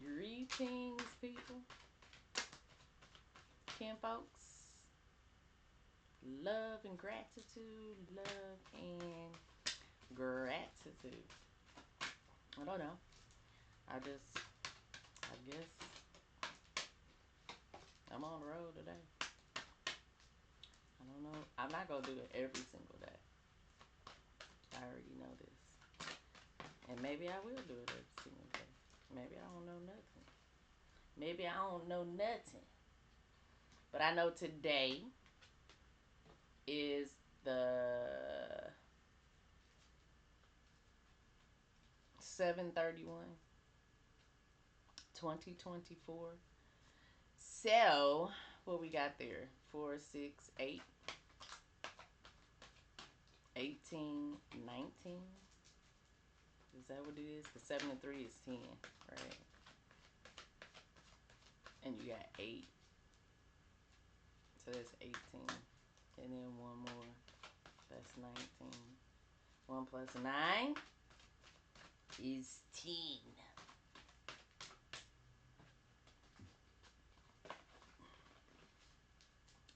Greetings, people. Kin folks. Love and gratitude. Love and gratitude. I don't know. I guess I'm on the road today. I don't know. I'm not going to do it every single day. I already know this. And maybe I will do it every single day. Maybe I don't know nothing. Maybe I don't know nothing. But I know today is the 7/31, 2024. So, what we got there? 4, 6, 8, 18, 19. Is that what it is? Because 7 and 3 is 10, right? And you got 8. So that's 18. And then one more. That's 19. 1 plus 9 is 10.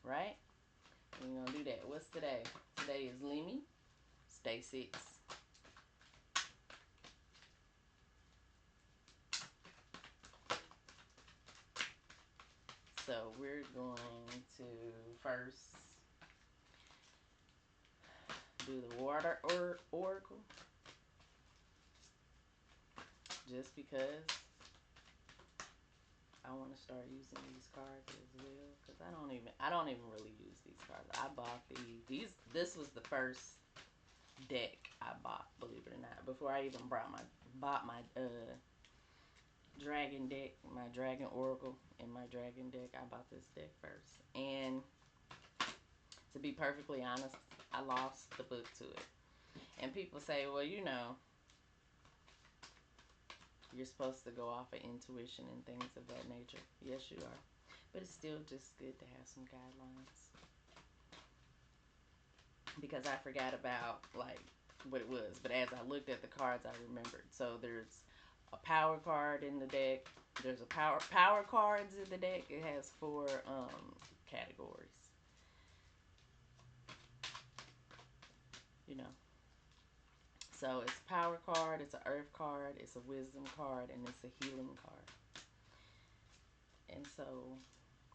Right? We're going to do that. What's today? Today is Lemmy. It's day 6. So we're going to first do the water oracle. Just because I want to start using these cards as well. Because I don't even really use these cards. I bought this was the first deck I bought, believe it or not. Before I even bought my dragon deck, my dragon oracle and my dragon deck, I bought this deck first. And to be perfectly honest, I lost the book to it. And people say, well, you know, you're supposed to go off of intuition and things of that nature. Yes, you are. But it's still just good to have some guidelines. Because I forgot about, like, what it was. But as I looked at the cards, I remembered. So there's a power card in the deck. There's a power cards in the deck. It has 4 categories. You know. So it's a power card, it's an earth card, it's a wisdom card, and it's a healing card. And so,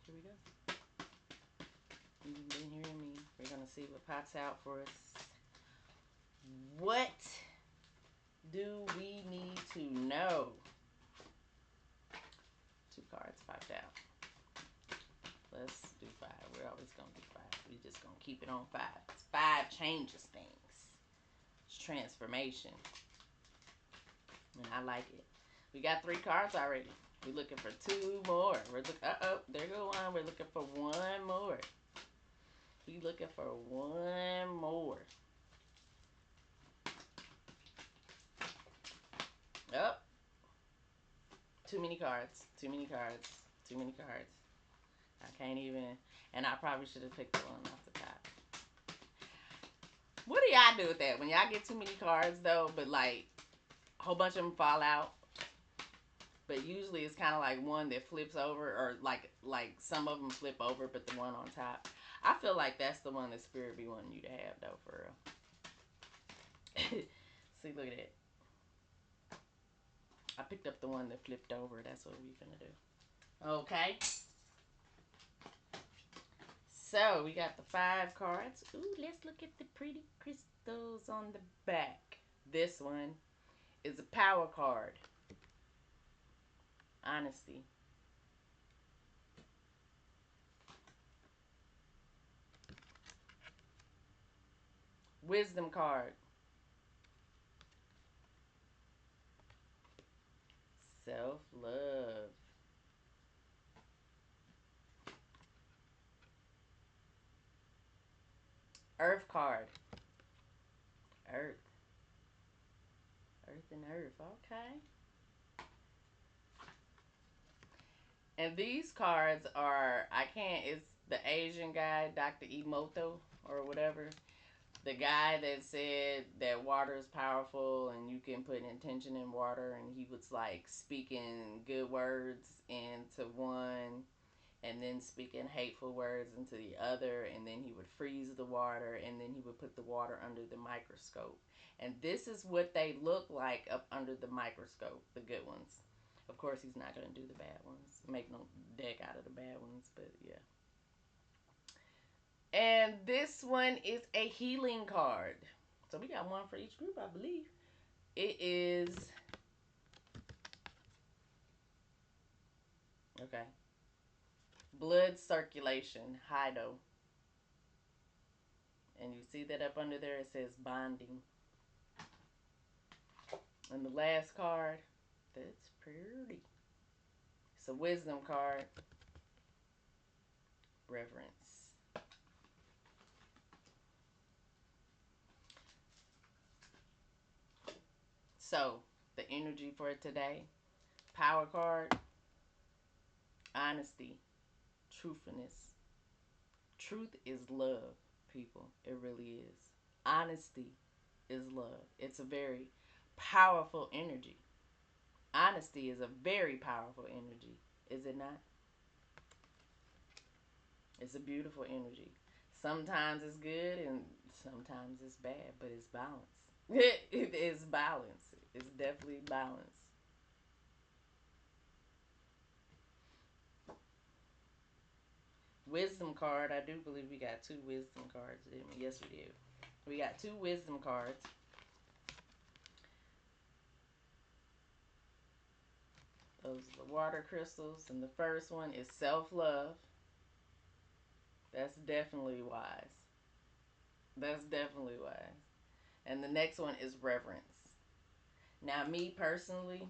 here we go. You've been hearing me. We're going to see what pops out for us. What do we need to know? 2 cards popped out. Let's do 5. We're always going to do 5. We're just going to keep it on 5. 5 changes things. It's transformation. And I like it. We got 3 cards already. We're looking for 2 more. There go one. We're looking for 1 more. We're looking for 1 more. Oh, too many cards. Too many cards. Too many cards. I can't even. And I probably should have picked the one off the top. What do y'all do with that? When y'all get too many cards, though, but like a whole bunch of them fall out. But usually it's kind of like one that flips over, or like some of them flip over, but the one on top. I feel like that's the one that Spirit be wanting you to have, though, for real. See, look at that. I picked up the one that flipped over. That's what we're gonna do. Okay. So we got the 5 cards. Ooh, let's look at the pretty crystals on the back. This one is a power card. Honesty. Wisdom card. Self-love. Earth card. Earth. Earth and earth. Okay. And these cards are, it's the Asian guy, Dr. Emoto or whatever. The guy that said that water is powerful and you can put intention in water, and he was like speaking good words into one and then speaking hateful words into the other, and then he would freeze the water, and then he would put the water under the microscope. And this is what they look like up under the microscope, the good ones. Of course, he's not going to do the bad ones, make no deck out of the bad ones, but yeah. And this one is a healing card. So we got one for each group, I believe. It is, okay, blood circulation, Hido. And you see that up under there, it says bonding. And the last card, that's pretty. It's a wisdom card, reverence. So, the energy for today, power card, honesty, truthfulness. Truth is love, people. It really is. Honesty is love. It's a very powerful energy. Honesty is a very powerful energy, is it not? It's a beautiful energy. Sometimes it's good and sometimes it's bad, but it's balance. It is balance. It's definitely balance. Wisdom card. I do believe we got two wisdom cards, didn't we? Yes, we did. We got two wisdom cards. Those are the water crystals, and the first one is self-love. That's definitely wise. That's definitely wise. And the next one is reverence. Now, me personally,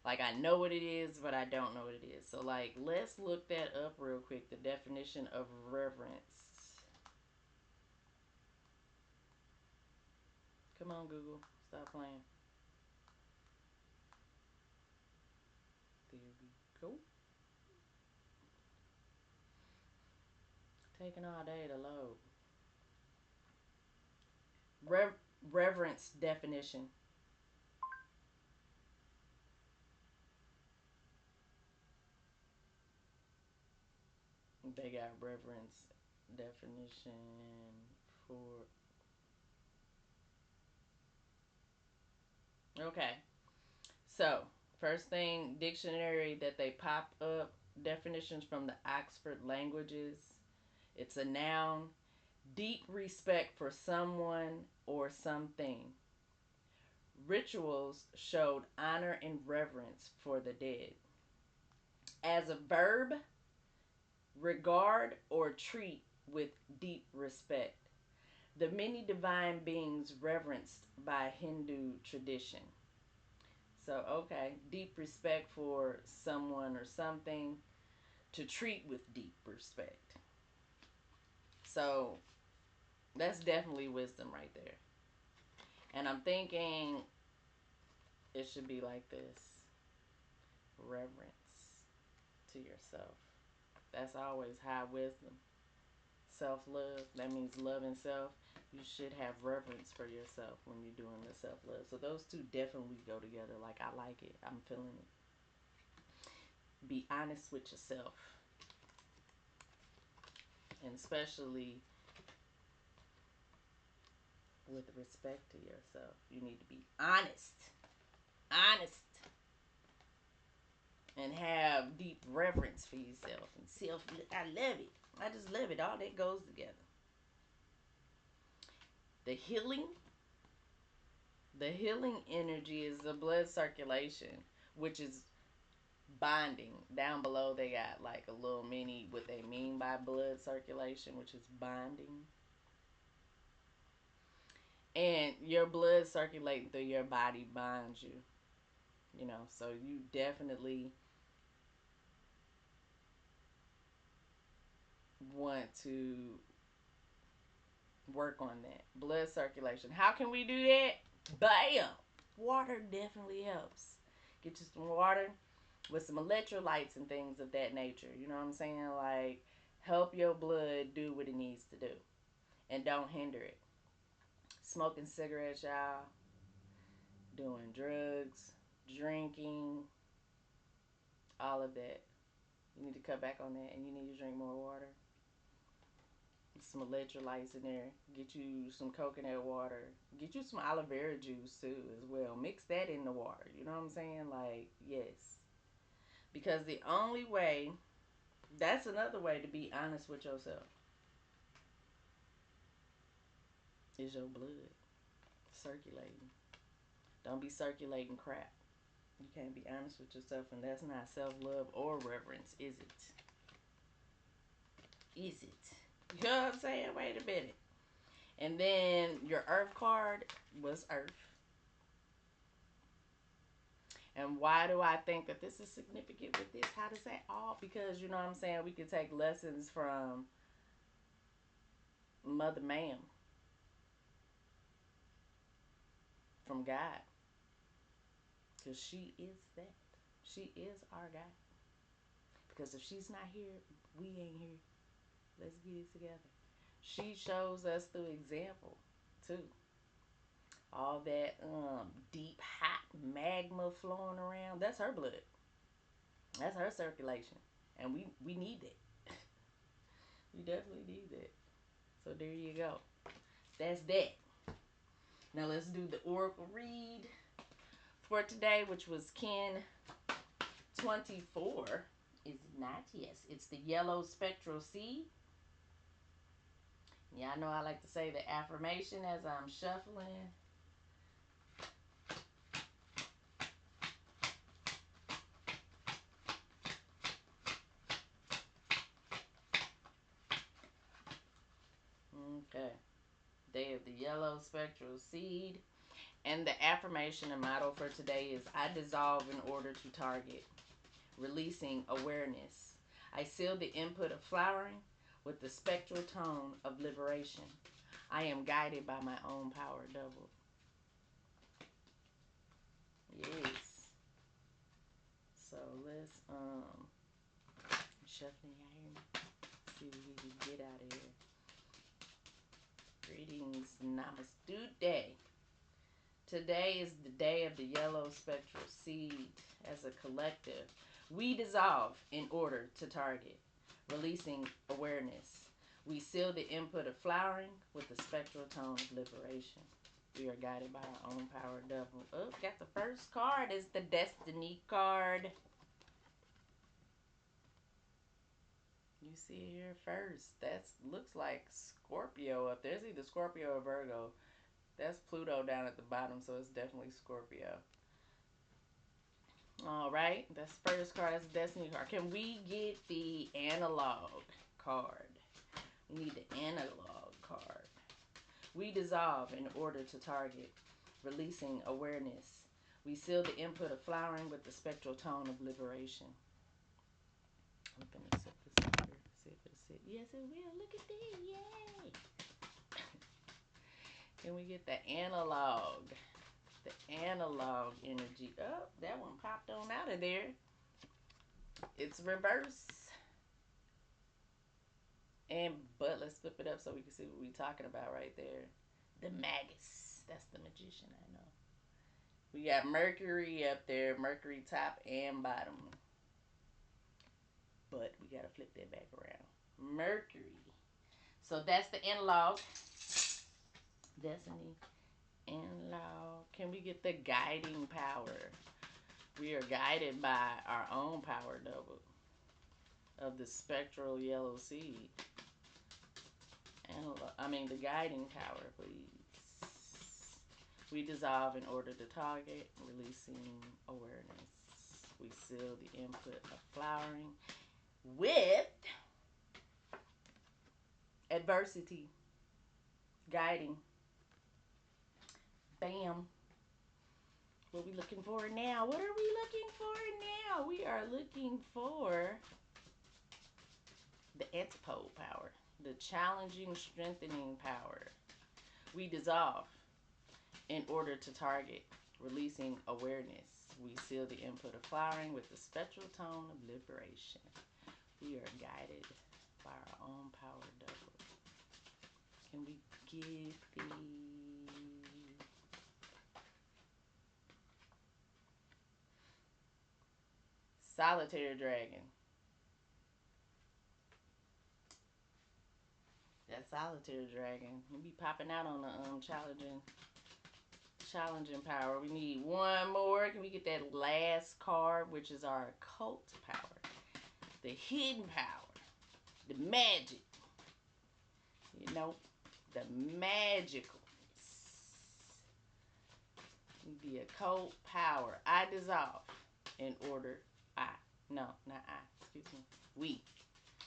like, I know what it is, but I don't know what it is. So, like, let's look that up real quick. The definition of reverence. Come on, Google. Stop playing. There we go. Taking all day to load. Reverence definition. They got reverence definition for. Okay. So, first thing, dictionary that they pop up, definitions from the Oxford Languages. It's a noun, deep respect for someone or something. Rituals showed honor and reverence for the dead. As a verb, regard or treat with deep respect. The many divine beings reverenced by Hindu tradition. So, okay, deep respect for someone or something, to treat with deep respect. So, that's definitely wisdom right there. And I'm thinking it should be like this: reverence to yourself. That's always high wisdom. Self love, that means loving self. You should have reverence for yourself when you're doing the self love. So those two definitely go together. Like, I like it. I'm feeling it. Be honest with yourself. And especially with respect to yourself. You need to be honest. Honest. And have deep reverence for yourself. And self, I love it. I just love it. All that goes together. The healing. The healing energy is the blood circulation, which is bonding. Down below, they got like a little mini what they mean by blood circulation, which is bonding. And your blood circulating through your body bonds you. You know, so you definitely want to work on that. Blood circulation. How can we do that? Bam! Water definitely helps. Get you some water with some electrolytes and things of that nature. You know what I'm saying? Like, help your blood do what it needs to do. And don't hinder it. smoking cigarettes, y'all, doing drugs, drinking, all of that. You need to cut back on that, and you need to drink more water. Some electrolytes in there. Get you some coconut water. Get you some aloe vera juice too, as well. Mix that in the water. You know what I'm saying? Like, yes. Because the only way, that's another way to be honest with yourself, is your blood circulating. Don't be circulating crap. You can't be honest with yourself, and that's not self-love or reverence, is it? Is it? You know what I'm saying? Wait a minute. And then your earth card was earth. And why do I think that this is significant with this? How does that all? Because, you know what I'm saying, we could take lessons from Mother Ma'am, from God. Because she is that. She is our God. Because if she's not here, we ain't here. Let's get it together. She shows us through example, too. All that deep, hot magma flowing around, that's her blood. That's her circulation. And we need that. We definitely need that. So there you go. That's that. Now let's do the oracle read for today, which was KIN24. Is it not? Yes. It's the yellow spectral seed. Yeah, I know I like to say the affirmation as I'm shuffling. Okay. Day of the yellow spectral seed. And the affirmation and motto for today is I dissolve in order to target. Releasing awareness. I seal the input of flowering with the spectral tone of liberation. I am guided by my own power double. Yes. So let's shuffling here. See what we can get out of here. Greetings, namaste. Today is the day of the yellow spectral seed. As a collective, we dissolve in order to target, releasing awareness. We seal the input of flowering with the spectral tone of liberation. We are guided by our own power double. Oh, got the first card is the Destiny card. You see it here first. That looks like Scorpio up there. It's either Scorpio or Virgo. That's Pluto down at the bottom, so it's definitely Scorpio. All right, that's the first card. That's the Destiny card. Can we get the analog card? We need the analog card. We dissolve in order to target, releasing awareness. We seal the input of flowering with the spectral tone of liberation. I'm going to set this up here. See if it'll sit. Yes, it will. Look at this. Yay! Can we get the analog? The analog energy. Oh, that one popped on out of there. It's reverse. But let's flip it up so we can see what we're talking about right there. The Magus. That's the magician, I know. We got Mercury up there. Mercury top and bottom. But we got to flip that back around. Mercury. So that's the analog. Destiny. Analog. Can we get the guiding power? We are guided by our own power double of the spectral yellow seed. The guiding power, please. We dissolve in order to target, releasing awareness. We seal the input of flowering with adversity, guiding. Bam. What are we looking for now? What are we looking for now? We are looking for the antipode power, the challenging, strengthening power. We dissolve in order to target, releasing awareness. We seal the input of flowering with the spectral tone of liberation. We are guided by our own power double. Can we get the Solitary Dragon. That Solitary Dragon. We be popping out on the challenging power. We need one more. Can we get that last card, which is our occult power, the hidden power, the magic. You know, the magicalness. The occult power. I dissolve in order. No, not I. Excuse me.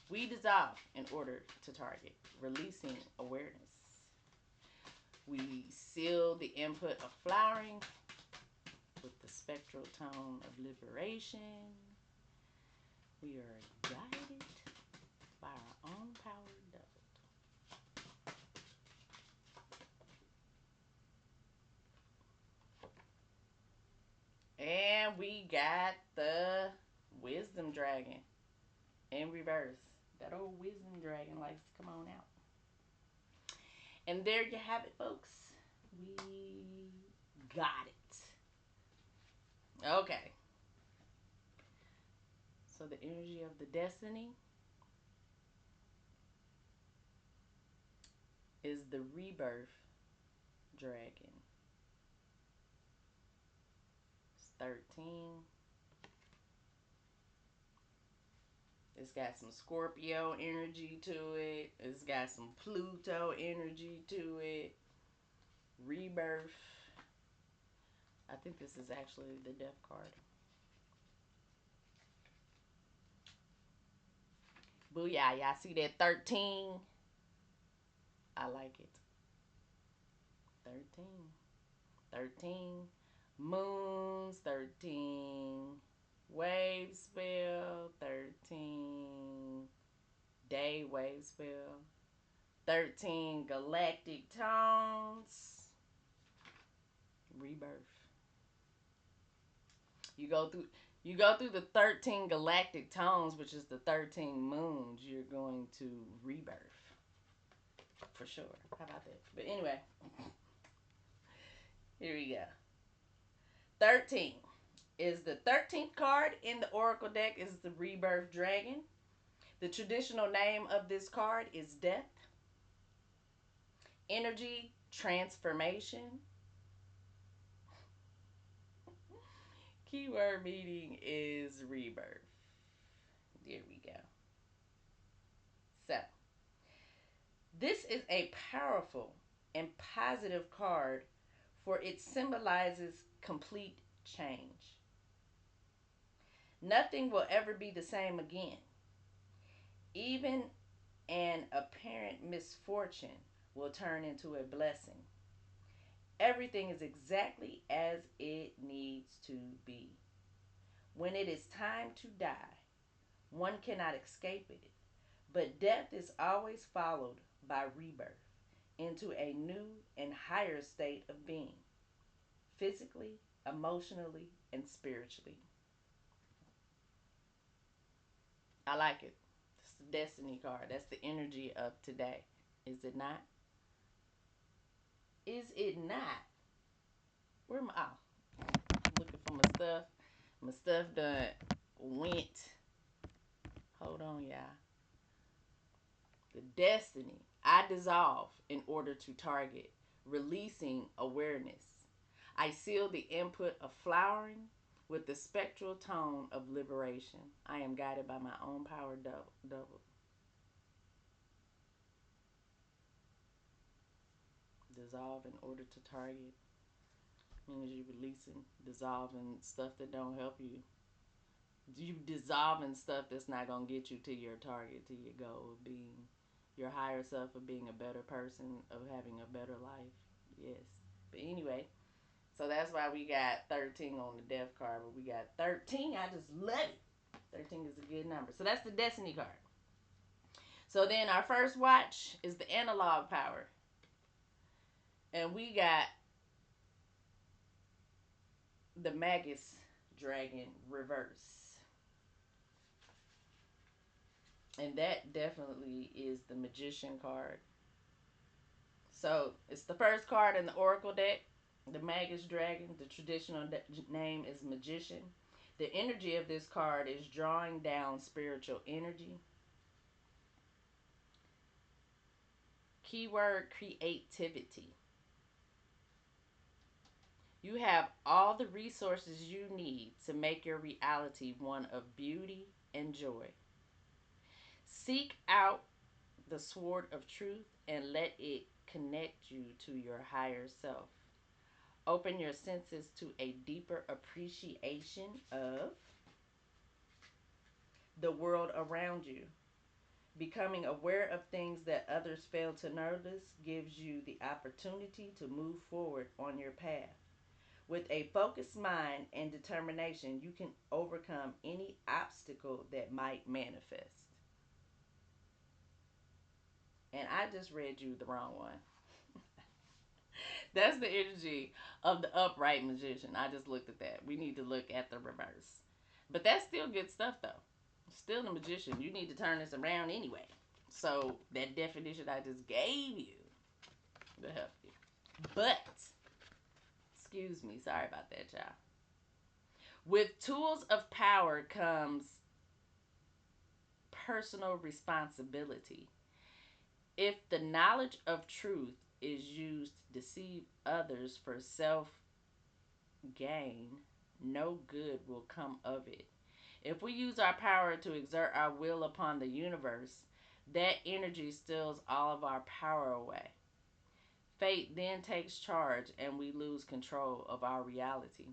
We dissolve in order to target, releasing awareness. We seal the input of flowering with the spectral tone of liberation. We are guided by our own power doubled. And we got the wisdom dragon in reverse. That old wisdom dragon likes to come on out. And there you have it, folks. We got it. Okay. So the energy of the destiny is the rebirth dragon. It's 13. It's got some Scorpio energy to it. It's got some Pluto energy to it. Rebirth. I think this is actually the death card. Booyah. Y'all see that 13? I like it. 13. 13. Moons. 13. Wave spell. 13. Day wave spell. 13 galactic tones. Rebirth. You go through the 13 galactic tones, which is the 13 moons. You're going to rebirth. For sure. How about that? But anyway, here we go. 13 is the 13th card in the Oracle deck is the Rebirth Dragon. The traditional name of this card is Death. Energy transformation. Keyword meaning is rebirth. There we go. So, this is a powerful and positive card, for it symbolizes complete change. Nothing will ever be the same again. Even an apparent misfortune will turn into a blessing. Everything is exactly as it needs to be. When it is time to die, one cannot escape it, but death is always followed by rebirth into a new and higher state of being, physically, emotionally, and spiritually. I like it. It's the destiny card. That's the energy of today. Is it not? Is it not? Where am I? Oh, looking for my stuff. My stuff done went. Hold on, y'all. The destiny. I dissolve in order to target, releasing awareness. I seal the input of flowering with the spectral tone of liberation. I am guided by my own power double. Dissolve in order to target. Means you releasing, dissolving stuff that don't help you. You dissolving stuff that's not gonna get you to your target, to your goal of being your higher self, of being a better person, of having a better life. Yes. But anyway, so that's why we got 13 on the death card, but we got 13. I just love it. 13 is a good number. So that's the destiny card. So then our first watch is the analog power. And we got the Magus Dragon reverse. And that definitely is the Magician card. So it's the first card in the Oracle deck. The Magus Dragon, the traditional name is Magician. The energy of this card is drawing down spiritual energy. Keyword creativity. You have all the resources you need to make your reality one of beauty and joy. Seek out the sword of truth and let it connect you to your higher self. Open your senses to a deeper appreciation of the world around you. Becoming aware of things that others fail to notice gives you the opportunity to move forward on your path. With a focused mind and determination, you can overcome any obstacle that might manifest. And I just read you the wrong one. That's the energy of the upright magician. I just looked at that. We need to look at the reverse. But that's still good stuff, though. Still the magician. You need to turn this around anyway. So that definition I just gave you will help you. But, excuse me, sorry about that, y'all. With tools of power comes personal responsibility. If the knowledge of truth is used to deceive others for self gain, no good will come of it. If we use our power to exert our will upon the universe, that energy steals all of our power away. Fate then takes charge and we lose control of our reality.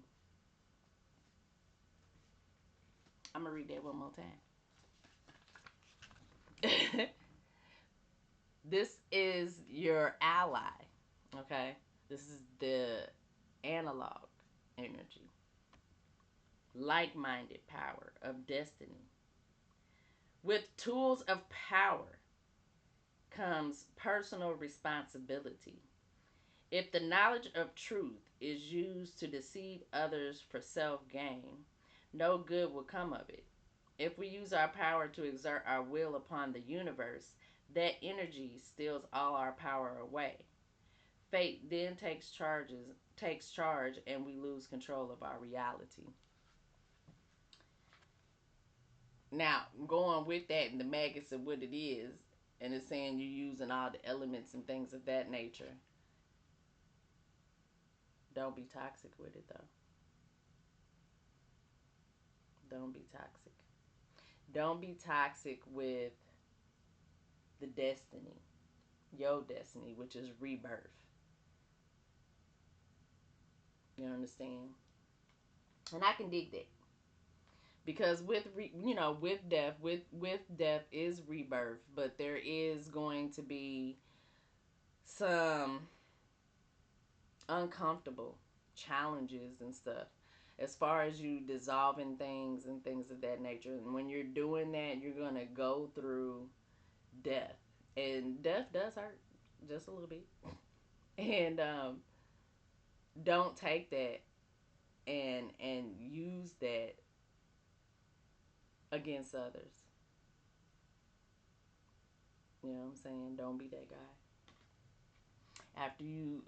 I'm going to read that one more time. This is your ally, okay? This is the analog energy, like minded power of destiny. With tools of power comes personal responsibility. If the knowledge of truth is used to deceive others for self gain, no good will come of it. If we use our power to exert our will upon the universe, that energy steals all our power away. Fate then takes charge and we lose control of our reality. Now, going with that in the maggots of what it is, and it's saying you're using all the elements and things of that nature. Don't be toxic with it, though. Don't be toxic. Don't be toxic with the destiny, your destiny, which is rebirth. You understand? And I can dig that because with death is rebirth, but there is going to be some uncomfortable challenges and stuff as far as you dissolving things and things of that nature. And when you're doing that, you're going to go through death, and death does hurt just a little bit. And don't take that and use that against others. You know what I'm saying? Don't be that guy. After you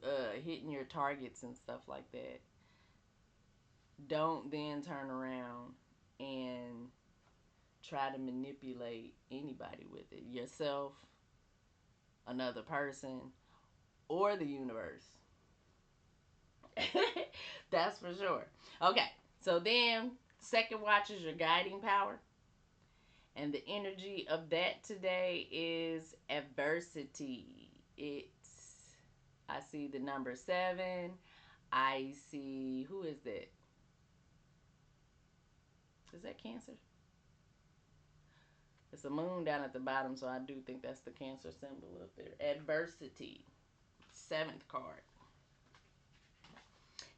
hitting your targets and stuff like that, don't then turn around and try to manipulate anybody with it. Yourself, another person, or the universe. That's for sure. Okay, so then second watch is your guiding power. And the energy of that today is adversity. I see the number 7. I see, who is that? Is that Cancer? It's a moon down at the bottom, so I do think that's the Cancer symbol up there. Adversity. 7th card.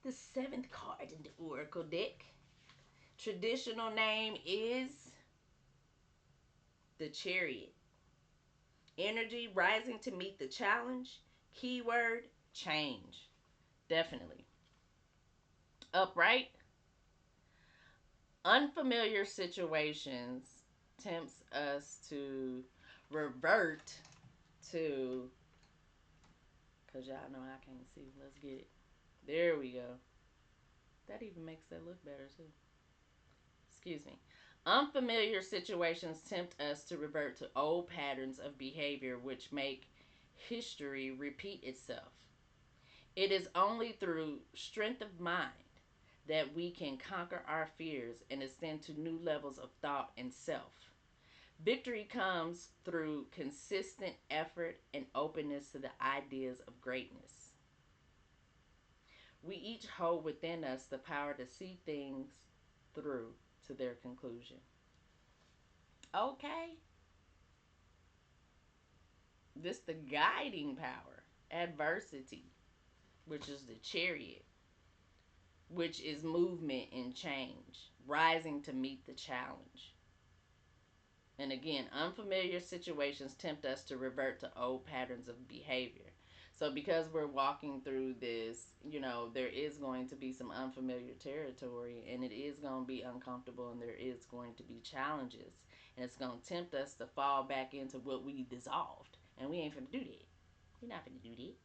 The 7th card in the Oracle deck. Traditional name is the Chariot. Energy rising to meet the challenge. Keyword change. Definitely. Upright. Unfamiliar situations tempts us to revert to, because y'all know I can't see. Let's get it. There we go. That even makes that look better too. Excuse me. Unfamiliar situations tempt us to revert to old patterns of behavior which make history repeat itself. It is only through strength of mind that we can conquer our fears and ascend to new levels of thought and self. Victory comes through consistent effort and openness to the ideas of greatness. We each hold within us the power to see things through to their conclusion. Okay, this the guiding power. Adversity, which is the chariot, which is movement and change, rising to meet the challenge. And again, unfamiliar situations tempt us to revert to old patterns of behavior. So, because we're walking through this, there is going to be some unfamiliar territory, and it is going to be uncomfortable, and there is going to be challenges. And it's going to tempt us to fall back into what we dissolved. And we ain't finna do that. We're not finna do that.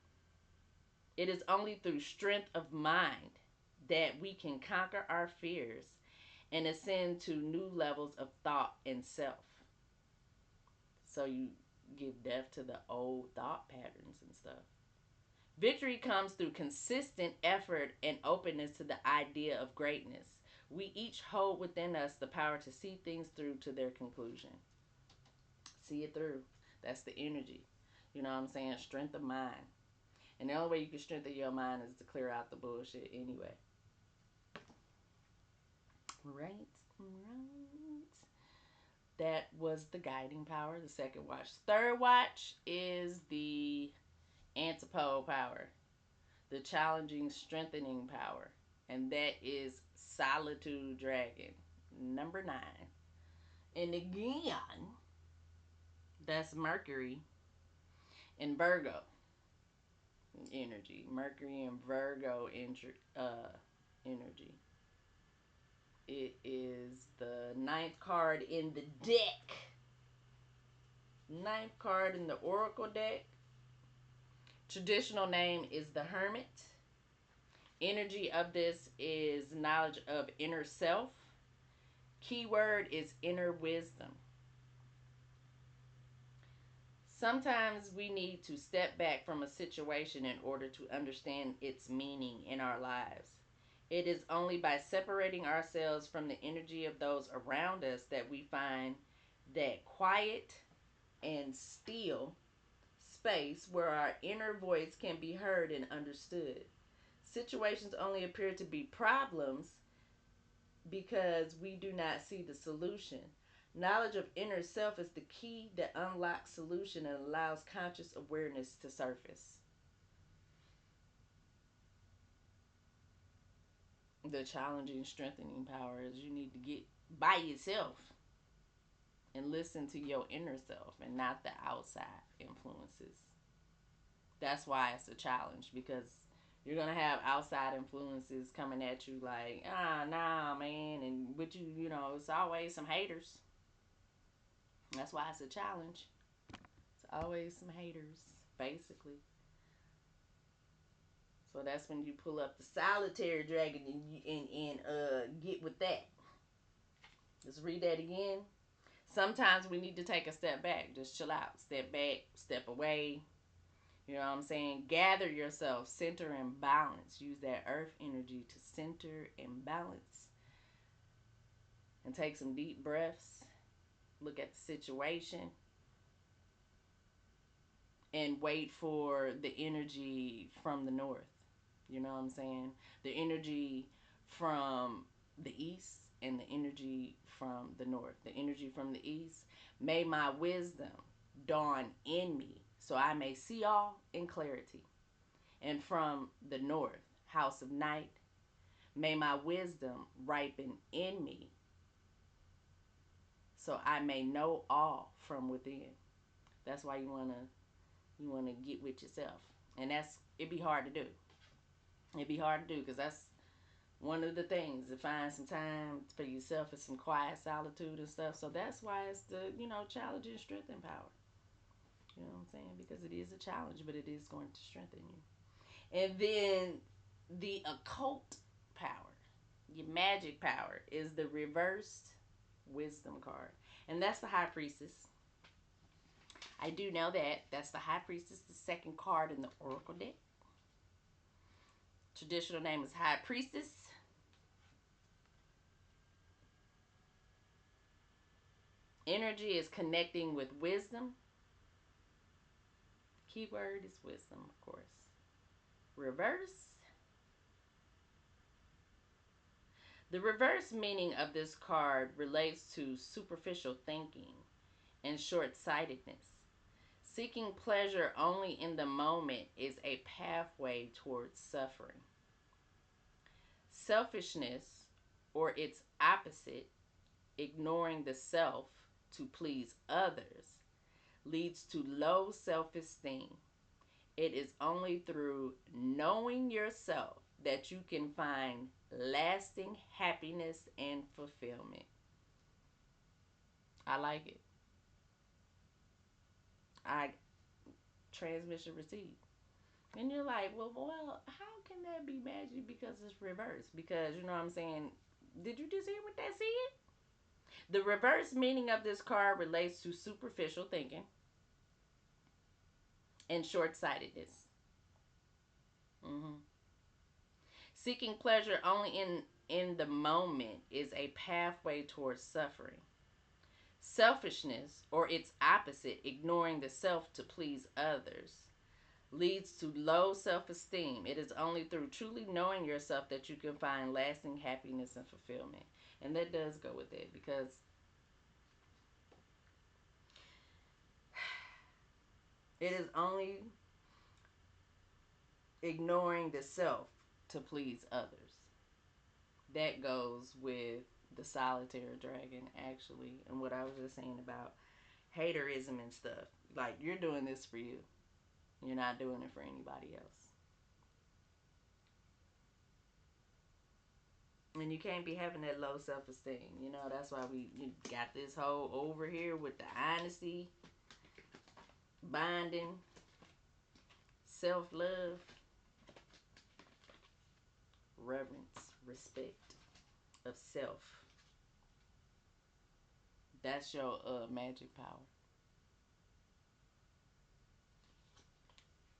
It is only through strength of mind that we can conquer our fears and ascend to new levels of thought and self. So you give death to the old thought patterns and stuff. Victory comes through consistent effort and openness to the idea of greatness. We each hold within us the power to see things through to their conclusion. See it through. That's the energy. You know what I'm saying? Strength of mind. And the only way you can strengthen your mind is to clear out the bullshit anyway. Right. That was the guiding power, the second watch. Third watch is the antipode power, the challenging, strengthening power. And that is Solitude Dragon, number 9. And again, that's Mercury and Virgo energy. Mercury and Virgo energy. It is the 9th card in the deck. 9th card in the Oracle deck. Traditional name is the Hermit. Energy of this is knowledge of inner self. Keyword is inner wisdom. Sometimes we need to step back from a situation in order to understand its meaning in our lives. It is only by separating ourselves from the energy of those around us that we find that quiet and still space where our inner voice can be heard and understood. Situations only appear to be problems because we do not see the solution. Knowledge of inner self is the key that unlocks solution and allows conscious awareness to surface. The challenging, strengthening power is you need to get by yourself and listen to your inner self and not the outside influences. That's why it's a challenge, because you're gonna have outside influences coming at you like, nah, man, and but it's always some haters. That's why it's a challenge. It's always some haters, basically. So that's when you pull up the solitary dragon and get with that. Let's read that again. Sometimes we need to take a step back. Just chill out. Step back, step away. You know what I'm saying? Gather yourself, center and balance. Use that earth energy to center and balance. And take some deep breaths. Look at the situation. And wait for the energy from the north. You know what I'm saying? The energy from the east and the energy from the north. The energy from the east. May my wisdom dawn in me so I may see all in clarity. And from the north, house of night, may my wisdom ripen in me so I may know all from within. That's why you wanna get with yourself. And it'd be hard to do. It'd be hard to do because that's one of the things, to find some time for yourself and some quiet solitude and stuff. So that's why it's the, challenge and strength and power. You know what I'm saying? Because it is a challenge, but it is going to strengthen you. And then the occult power. Your magic power is the reversed wisdom card. And that's the High Priestess. I do know that. That's the High Priestess, the second card in the Oracle deck. Traditional name is High Priestess. Energy is connecting with wisdom. Keyword is wisdom, of course. Reverse. The reverse meaning of this card relates to superficial thinking and short sightedness. Seeking pleasure only in the moment is a pathway towards suffering. Selfishness, or its opposite, ignoring the self to please others, leads to low self esteem. It is only through knowing yourself that you can find lasting happiness and fulfillment. I like it. I transmission received. And you're like, well, how can that be magic because it's reversed? Because you know what I'm saying? Did you just hear what that said? The reverse meaning of this card relates to superficial thinking and short sightedness. Mm-hmm. Seeking pleasure only in the moment is a pathway towards suffering. Selfishness, or its opposite, ignoring the self to please others, leads to low self esteem. It is only through truly knowing yourself that you can find lasting happiness and fulfillment. And that does go with it because it is only ignoring the self to please others. That goes with the solitary dragon, actually, and what I was just saying about haterism and stuff. Like, you're doing this for you, you're not doing it for anybody else. And you can't be having that low self esteem. You know, that's why we got this whole over here with the honesty, binding, self love, reverence, respect of self. That's your magic power.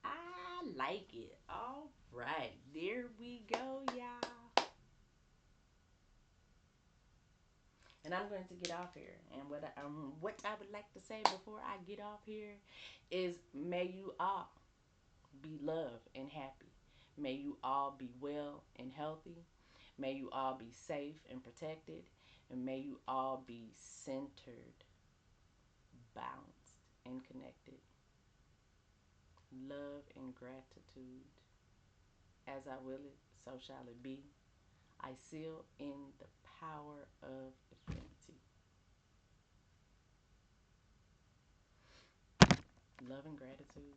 I like it. All right, there we go, y'all. And I'm going to get off here. And what I would like to say before I get off here is, may you all be loved and happy. May you all be well and healthy. May you all be safe and protected. And may you all be centered, balanced, and connected. Love and gratitude. As I will it, so shall it be. I seal in the power of affinity. Love and gratitude.